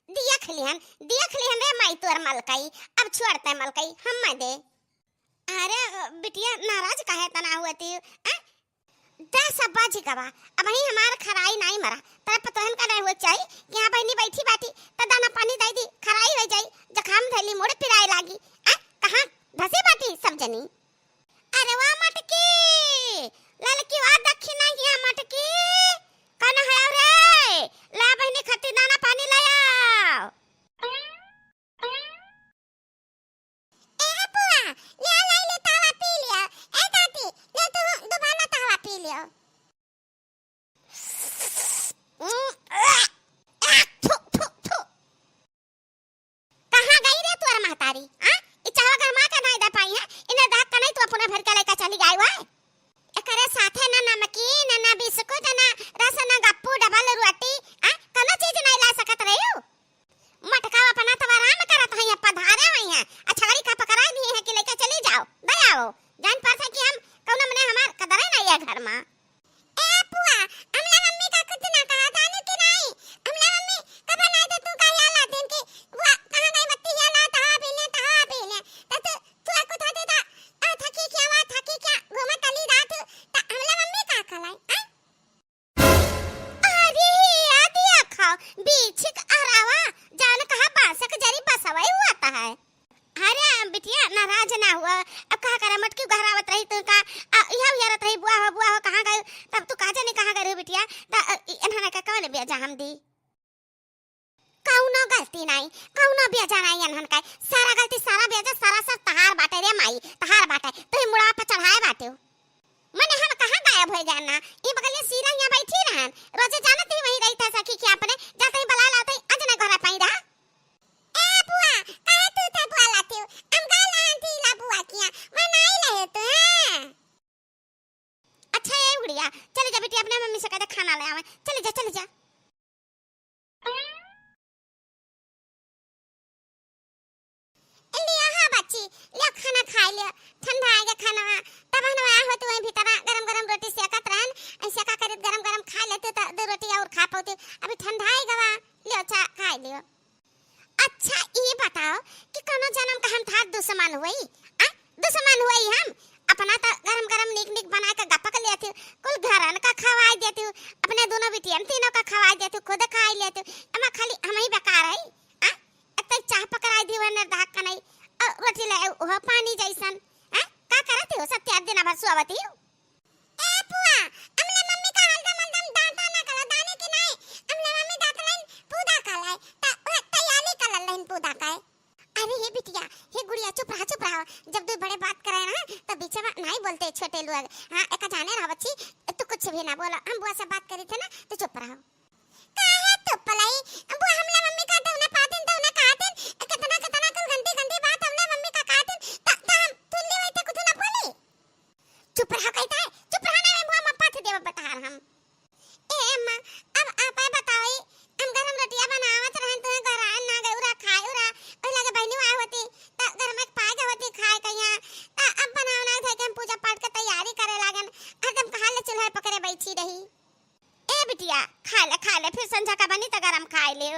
देख लिहन रे माई तोर मलकई। अब छोड़ते मलकई हम मैं दे। अरे बिटिया नाराज काहे तना हुआती? दस अब्बा जी कबा अब ही हमार खराई नहीं मरा तेरे पतहन का नहीं हुआ चाहिए कि यहाँ बहनी बैठी बाटी त दाना पानी दे दी खराई हो जाई जखाम धैली मोड़ पिराए लागी। कहाँ धसी बाटी सब जनी। अरे वाह मटकी ललकी वाह दक्षिणा किया मटकी कौन है रे? ला बहनी खत्ती दाना पानी ले आओ। ए बुआ ले तावा पी लिया। ए दादी ले तू दोबारा तावा पी लियो। कहाँ गई रे तोर महतारी? ई चावा गरमा के नहीं दे पाई है इने दाग का नहीं तो अपने भर के लेके चली गई हुआ। एकरे साथे ना नमकीन ना बिस्कुट ना रस ना गप्पू डबल रोटी कोनो चीज नहीं ला सकत रही हो। मटका अपना तो आराम करत है पधारे हुई है। अच्छा गरी का पकड़ा दी है कि लेके चली जाओ दे आओ जान पर से कि हम कोनो मने हमार कदर नहीं है घर में। ए पुआ हमला मम्मी का कुछ ना कहा जाने कि नहीं हमला मम्मी कब नहीं तो तू का याद आते कि वो कहां गई बत्ती है ना तहा पीने तो तू को था देता थकी क्या घूमा कली रात तो हमला मम्मी का खलाई। अरे आदिया खाओ बीच अरावा जान कहा बासक जरी बसवाई हुआ है। अरे बिटिया नाराज ना हुआ अब कहा करे मटकी गहरावत रही तो का यह यारत रही बुआ हो कहां गए तब तू का जाने कहां गए बिटिया इन्हां का कौन बेजा हम दी कौनो गलती नहीं कौनो बेजा नहीं इन्हां का सारा गलती सारा बेजा सारा सब तहार बाटे रे माई तहार बाटे तो मुड़ा पे चढ़ाए बाटे मने हम कहां गायब हो जाना ई बगले सीरा यहां बैठी रहन रोजे जानत ही वहीं रही था सखी कि अपने जाते ही बला लाते आज ना घर पाई रहा। ए बुआ काहे तू ते बुआ लाती हम गा लांती ला बुआ किया मैं नहीं ले तो अच्छा ये गुड़िया चले जा बेटी अपने मम्मी से कह दे खाना ले आवे चले जा। लिया हां बच्ची ले खाना खा लिया ठंडा आएगा खाना तब हम आया हो तो भीतर गरम रोटी सेकत रहन ऐसे का करे गरम खा लेते तो दो रोटी और खा पाते अभी ठंडा आएगा लियो अच्छा खा लियो। अच्छा ये बताओ कि कोनो जन्म का हम था दुश्मन हुई हम अपना तो गरम निक बना के गपक लेते कुल घरन का खवाई देते अपने दोनों बिटियन तीनों का खवाई देते खुद खा लेते अमा खाली हम ही बेकार है तक चाह पकड़ाई दी वरना धाक का नहीं रोटी ले ओ पानी जैसन का करते हो सब त्याग दिन भर सुवती हो। ए पुआ हमला मम्मी का हल्दम डांटा ना करो दाने के नहीं हमला मम्मी दातलन पूदा काले ता तैयारी कर लेन पूदा का। अरे ये बिटिया ये गुड़िया चुप रहा जब दो बड़े बात करे ना तो बीच में नहीं बोलते छोटे लोग एक जाने रहा बच्ची तू कुछ भी ना बोलो हम बुआ से बात करी थे ना तो चुप रहो। काहे चुप लाई बुआ हमला मम्मी का दौना पातन दौना काटन कितना कुल गंदी बात हमला मम्मी का काटन ता हम तुल्ले वही ते कुछ ना बोली चुप रहा कहता है चुप रहना मैं बुआ मप्पा थे देव बता हम। ए अम्मा अब आप बताओ हम गरम रोटियां बनावत रहन तो घर आन ना गौरा खाए उरा ओइ लगे बहनी आ होती त घर में पाए होती खाए कहिया अब बनावना थे कि हम पूजा पाठ के तैयारी करे लागन एकदम कहां ले चूल्हा पकड़े बैठी रही। ए बिटिया खा ले फिर संझा का बनी त गरम खाए ले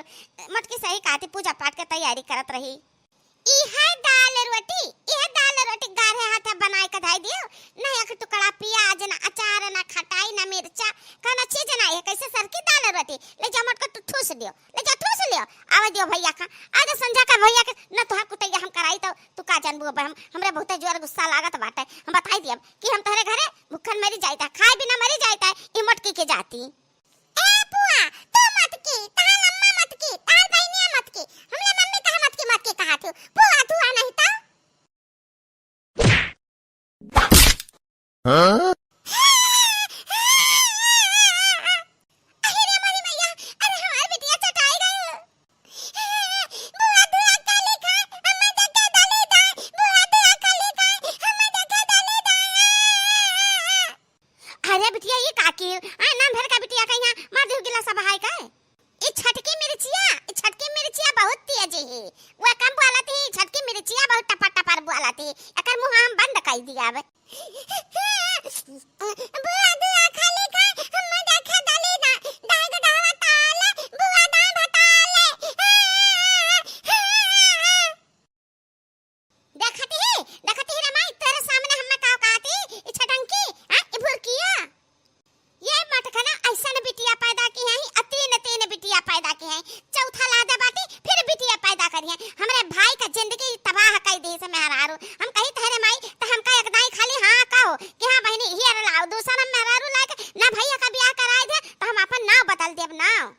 मटकी सही कहती पूजा पाठ के तैयारी करत रही। ई है दाल रोटी गाढ़े हाथे बनाए के धाई दियो नहीं एक टुकड़ा प्याज ना अचार ना खटाई ना मिर्चा कौन चीज ना है कैसे सर की दाल रोटी ले जा मटको तू ठूस लियो आवे दियो भैया का आज संझा का भैया के न तोहा कुटैया हम कराई तो तू का जानबू हम हमरे बहुत जोर गुस्सा लागत बाटे हम बताई दियब कि हम तोहरे घरे भूखन मरी जाईता खाए बिना मरी जाईता ई मटकी के जाती। ए पुआ तू मत की ताल अम्मा मत की ताल बहनिया मत की हमले मम्मी का मत की कहा थी पुआ तू आ नहीं था हां बहुत तेज है वो कम बोलती छटकी मिर्चिया बहुत टपा टपा बोलती एकर मुंह हम बंद कर दिया अब बुआ दुआ खाली खा हम देखा डाली ना दाग दावा ताले बुआ दान हटाले है, चौथा लादा बाटी फिर बिटिया पैदा करिए, हमरे भाई का जिंदगी तबाह कर दी से मेहरारू। हम कही तहरे माई तो हमका एकदाई खाली हां कहो कि हां बहनी हियर लाओ, दूसरा मेहरारू लाके ना भैया का ब्याह कराए दे तो हम अपन नाव बदल देब नाव।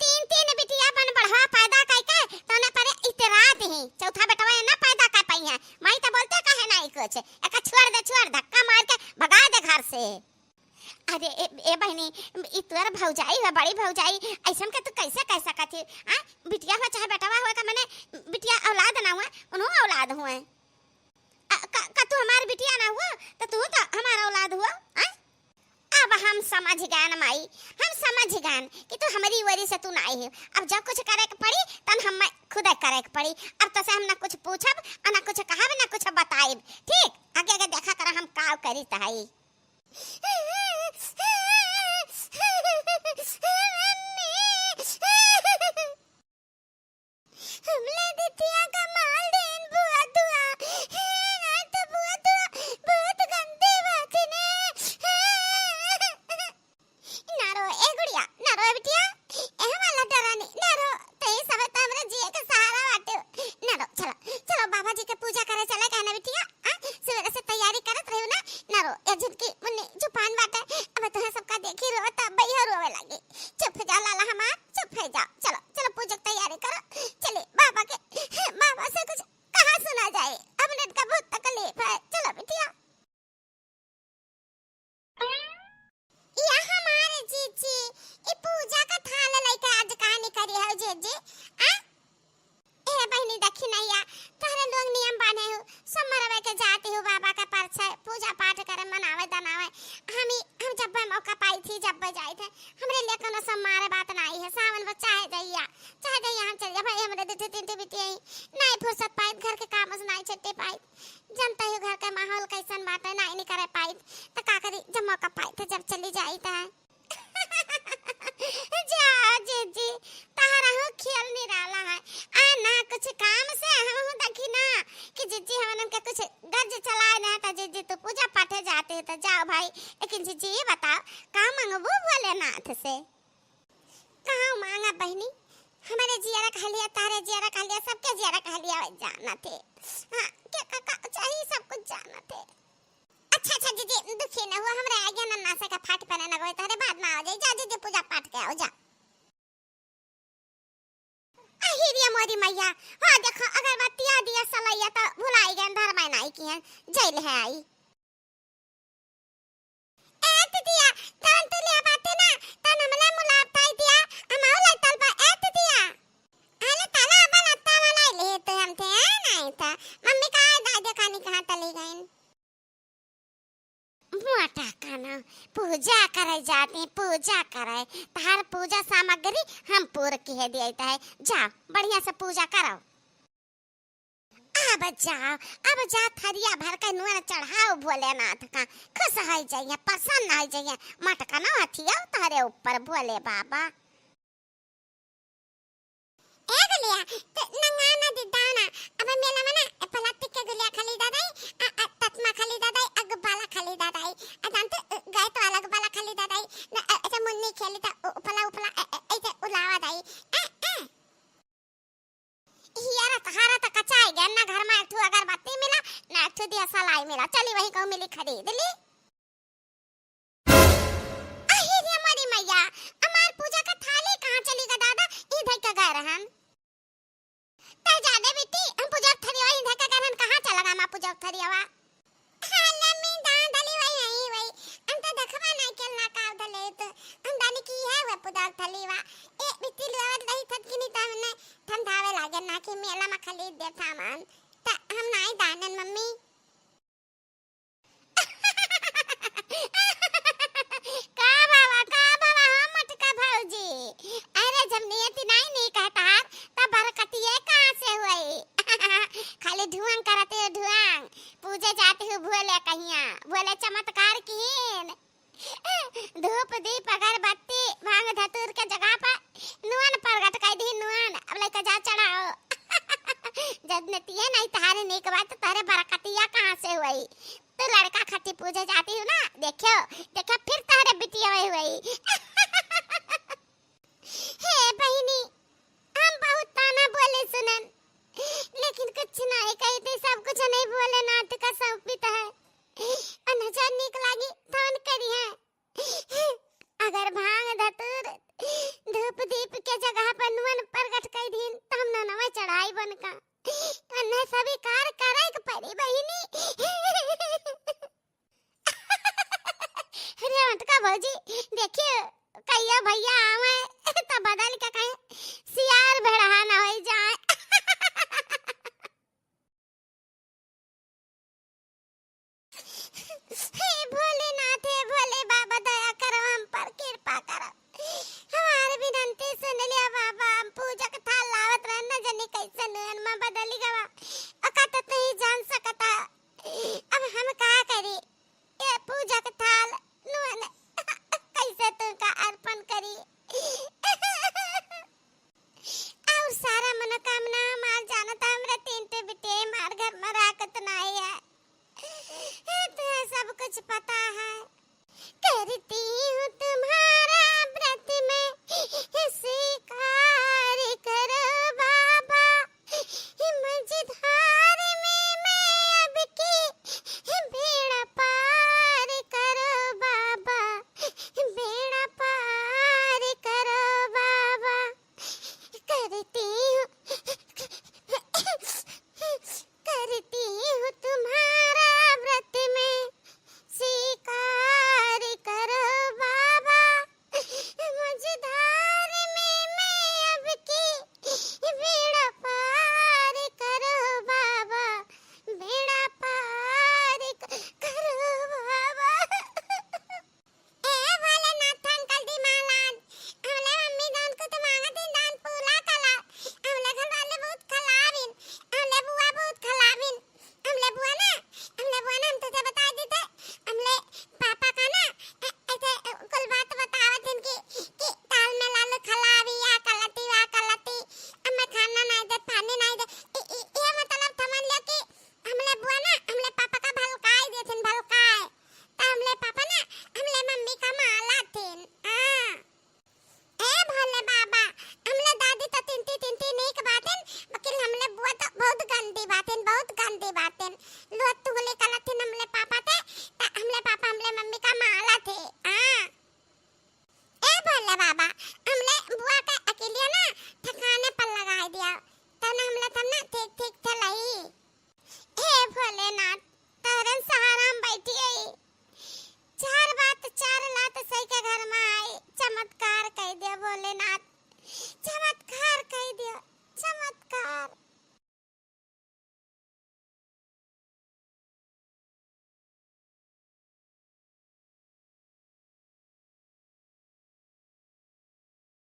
तीन तीन बिटिया बन बढ़वा पैदा करके तो ने पर इतरात ही चौथा बेटवा ना पैदा कर पाई है, माई तो बोलते कहे नहीं कुछ, एक छोड़ धक्का मार के भगा दे घर से। अरे ए बहनी ई तोर भौजाई है, बड़ी भौजाई, ऐसन के तू कैसे कह सकत है? हां बिटिया हो चाहे बेटवा हो, का माने बिटिया औलाद ना हुआ, उन्हों औलाद हुए का तू हमारी बिटिया ना हुआ तो तू तो हमारा औलाद हुआ। हां अब हम समझ गए ना माई, हम समझ गए कि तू हमारी वरी से तू ना आई है। अब जब कुछ करे के पड़ी तब हम खुद करे के पड़ी। अब तो से हम ना कुछ पूछब और ना कुछ कहब ना कुछ बताइब, ठीक? आगे आगे देखा कर हम का करी तहाई। हमले दितिया का माल देन बुआ दुआ ना तो बुआ दुआ बहुत गंदे बात ने नारो ए गुड़िया नारो बिटिया ए वाला डरानी नारो तई सब त हमरे जिए के सहारा बाटे नारो। चलो चलो बाबा जी के पूजा करे चले कहना बिटिया, सवेरे से तैयारी करत रहियो ना नारो। ए झुनकी मुन्नी जुपान बाटे अब तो सबका देखी रोता भैया रोवे लगे। चुप हो जा लाला हमार, चुप हो जा। चलो चलो पूजा की तैयारी करो, चले बाबा के बाबा से कुछ कहां सुना जाए, अब नेट का बहुत तकलीफ है। चलो बिटिया या हमारे जीजी ई पूजा का थाल लेके आज कहानी करी है जीजी। ए बहनी देखी नैया तारे लोग नियम बांधे हो, समरवे के जाती हो बाबा का परछे पूजा पाठ करे मनावे दनावे। हम जब मौका पाई थी जब जाई थे हमरे लिए कोनो सम्मारे बात ना आई है। सावन बच्चा है दैया चाहे दैया हम चल जा भाई, हमरे दे तीन बिटिया नहीं फुर्सत पाई, घर के काम से नहीं छट्टे पाई, जनता हो घर का माहौल कैसन बात है नहीं करे पाई तो का करी। जब मौका पाई थे जब चली जाई था जा जीजी तारा हो खेल नहीं रहा है आ ना कुछ काम से हम देखी ना कि जीजी हमन के कुछ गज चलाए ना तो जीजी तो पूजा पाठे जाते तो जाओ भाई। लेकिन जीजी ये बताओ का मांगबो भोलेनाथ से? कहां मांगा बहनी, हमारे जियारा खा लिया, तारे जियारा खा लिया, सबके जियारा खा लिया जाना थे। हां क्या का चाहिए सब कुछ जाना थे। अच्छा जीजी दुखी ना हुआ, हमरा आगे ना नासा का फाट पने ना गए तारे बाद में आ जाए। जा जीजी पूजा पाठ के आओ जा। अहिरिया मोरी मैया हां देखो अगरबत्तियां दिया सलैया तो भुलाई गए धर में नहीं की है जैल है आई। ए तितिया तन तो ले बाते ना तन हमला मुलाकात दिया हम आउ लटल बा। ए तितिया आले ताला बन अत्ता वाला ले तो हम थे नहीं था मम्मी का दादा खानी कहां तले गए मोटा काना पूजा करे जाते पूजा करे तार पूजा सामग्री हम पूर के देता है। जा बढ़िया से पूजा करो। अब जा थरिया भर के नुआ चढ़ाओ भोलेनाथ का, खुश हो जाइए प्रसन्न हो जाइए। मटका ना हथिया तारे ऊपर भोले बाबा। ए गुलिया नंगा ना दिदाना अब मेला में ना प्लास्टिक के गुलिया खाली दादाई तत्मा खाली दादाई अग बाला खाली दादाई जानते गए तो अलग बाला खाली दादाई ऐसे मुन्नी खेली था उपला ऐसे उलावा दाई हियारा तहारा त कचाई गया ना। घर में एक अगरबत्ती मिला ना एक दिया सलाई मिला, चली वही को मिली खरीद ली। अहिरिया मोरी मैया हमार पूजा का थाली कहां चली गा दादा? इधर का गए रहन ते जादे बेटी हम पूजा थरिया इधर का गए कहां चला गा मा पूजा थरियावा हाला में दादली वही नहीं वही हम तो देखबा नहीं केलना का दले तो हम दानी की है वो पूजा थलीवा ए बेटी लेवत नहीं थत की नहीं ता हमने ठंडावे लागे ना कि मेला में खरीद दे सामान त हम नहीं दानन मम्मी। का बाबा हम मटका भौजी अरे जब नियति नहीं कहता तब बरकतिए कहां से हुई खाली धुआं करते हो धुआं पूजे जाते हो भोले कहिया भोले चमत्कार कीन धूप दीप अगरबत्ती भांग धतूर के जगह पर नुआन प्रगट कर दी नुआन अब लेके जा चढ़ाओ। जब नतिया नहीं तारे नेक बात तारे बरकतिया कहां से हुई? तो लड़का खट्टी पूजे जाती हूं ना देखो फिर तारे बिटिया हुई। हे पूजा के थाल लावत रहन न जाने कैसे नयन में बदली गवा अकत नहीं जान सकता। अब हम का करी ये पूजा के थाल नुन कैसे तुमका अर्पण करी और सारा मनोकामना मार जानता हमरा तीन ते बिटे मार घर में राकत नहीं है तो सब कुछ पता है। करती हूँ तुम्हारा व्रत में स्वीकार करो बाबा मझधार में मैं अब की बेड़ा पार करो बाबा बेड़ा पार करो बाबा। करती हूँ तुम्हारा व्रत में स्वीकार करो बाबा मझधार में मैं अब की बेड़ा पार करो बाबा बेड़ा पार करो बाबा। ए भोलेनाथ अंकल दी महाराज हमले मम्मी दान को तो मांगा दिन दान पूरा कला हमले घर वाले बहुत खलाविन हमले बुआ बहुत खलाविन हमले बुआ ना हम तुझे बता देते हमले पापा का ना ऐसे कुल बात बतावत हन कि ताल में लाल खलावी या कलती हमें खाना नहीं दे पानी नहीं दे ये मतलब समझ ले कि हमले बुआ ना हमले पापा का भलकाई देथिन भलकाई तो हमले पापा ना हमले मम्मी का माला थिन। ए भोले बाबा हमले दादी तो तिनती नीक बातें लेकिन हमले बुआ तो बहुत गंदी बातें लोग तुगले कलथिन हमले पापा थे तो हमले पापा हमले मम्मी का माला थे। ए भोले बाबा हमले बुआ का अकेलिया ना ठिकाने पर लगा दिया तो ना हमले तब ना ठीक थे लई। हे भोलेनाथ तरन सहारा हम बैठी गई चार लात सही के घर में आई चमत्कार कह दिया भोलेनाथ चमत्कार कह दिया चमत्कार।